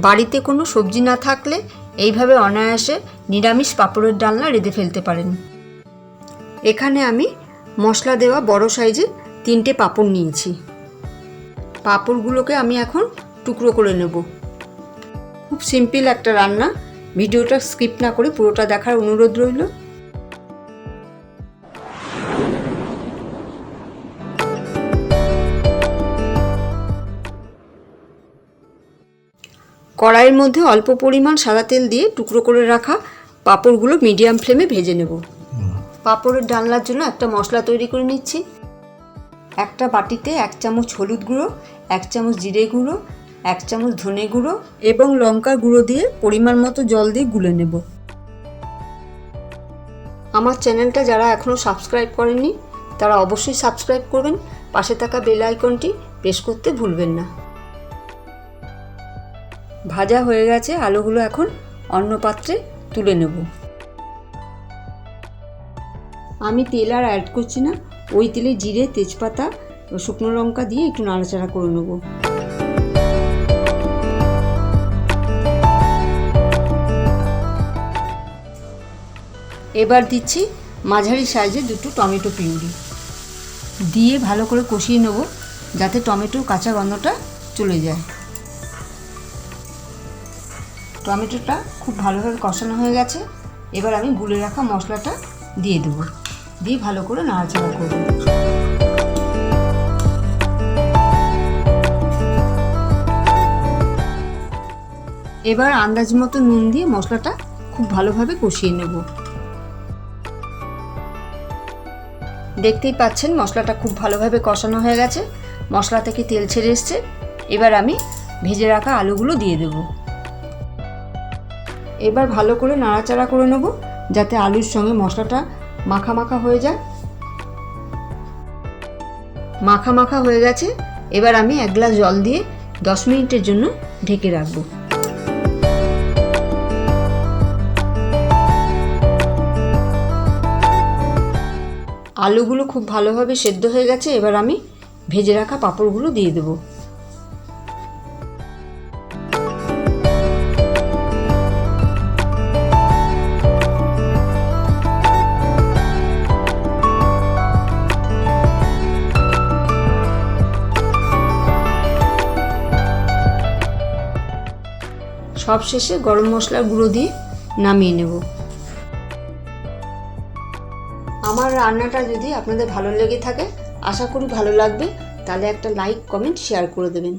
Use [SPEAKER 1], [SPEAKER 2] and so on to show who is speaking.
[SPEAKER 1] বাড়িতে কোনো সবজি না থাকলে এইভাবে অনায়াসে নিরামিষ পাঁপড়ের ডালনা রেঁধে ফেলতে পারেন। এখানে আমি মশলা দেওয়া বড় সাইজের 3টে পাঁপড় নিয়েছি। পাঁপড়গুলোকে আমি এখন টুকরো করে নেব। খুব সিম্পল একটা রান্না, ভিডিওটা স্কিপ না করে পুরোটা দেখার অনুরোধ রইল। কড়াইয়ের মধ্যে অল্প পরিমাণ সাদা তেল দিয়ে টুকরো করে রাখা পাঁপড়গুলো মিডিয়াম ফ্লেমে ভেজে নেব। পাঁপড়ের ডালনার জন্য একটা মশলা তৈরি করে নিচ্ছি। একটা বাটিতে 1 চামচ হলুদ গুঁড়ো, 1 চামচ জিরে গুঁড়ো, 1 চামচ ধনে গুঁড়ো এবং লঙ্কার গুঁড়ো দিয়ে পরিমাণ মতো জল দিয়ে গুলে নেব। আমার চ্যানেলটা যারা এখনও সাবস্ক্রাইব করেননি তারা অবশ্যই সাবস্ক্রাইব করবেন, পাশে থাকা বেল আইকনটি প্রেস করতে ভুলবেন না। ভাজা হয়ে গেছে, আলুগুলো এখন অন্য পাত্রে তুলে নেব। আমি তেল আর অ্যাড করছি না, ওই তেলে জিরে, তেজপাতা ও শুকনো লঙ্কা দিয়ে একটু নাড়াচাড়া করে নেব। এবার দিচ্ছি মাঝারি সাইজে 2টো টমেটো পিউরি দিয়ে ভালো করে কষিয়ে নেব, যাতে টমেটোর কাঁচা গন্ধটা চলে যায়। টমেটোটা খুব ভালোভাবে কষানো হয়ে গেছে। এবার আমি গুলে রাখা মশলাটা দিয়ে দেবো, দিয়ে ভালো করে নাড়াচাড়া করব। এবার আন্দাজ মতো নুন দিয়ে মশলাটা খুব ভালোভাবে কষিয়ে নেব। দেখতেই পাচ্ছেন মশলাটা খুব ভালোভাবে কষানো হয়ে গেছে, মশলা থেকে তেল ছেড়ে এসছে। এবার আমি ভেজে রাখা আলুগুলো দিয়ে দেব। এবার ভালো করে নাড়াচাড়া করে নেব, যাতে আলুর সঙ্গে মশলাটা মাখা মাখা হয়ে যায়। মাখা মাখা হয়ে গেছে। এবার আমি 1 গ্লাস জল দিয়ে 10 মিনিটের জন্য ঢেকে রাখব। আলুগুলো খুব ভালোভাবে সেদ্ধ হয়ে গেছে। এবার আমি ভেজে রাখা পাঁপড়গুলো দিয়ে দেব। সবশেষে গরম মশলার গুঁড়ো দিয়ে নামিয়ে নেব। আমার রান্নাটা যদি আপনাদের ভালো লেগে থাকে, আশা করি ভালো লাগবে, তাহলে একটা লাইক, কমেন্ট, শেয়ার করে দেবেন।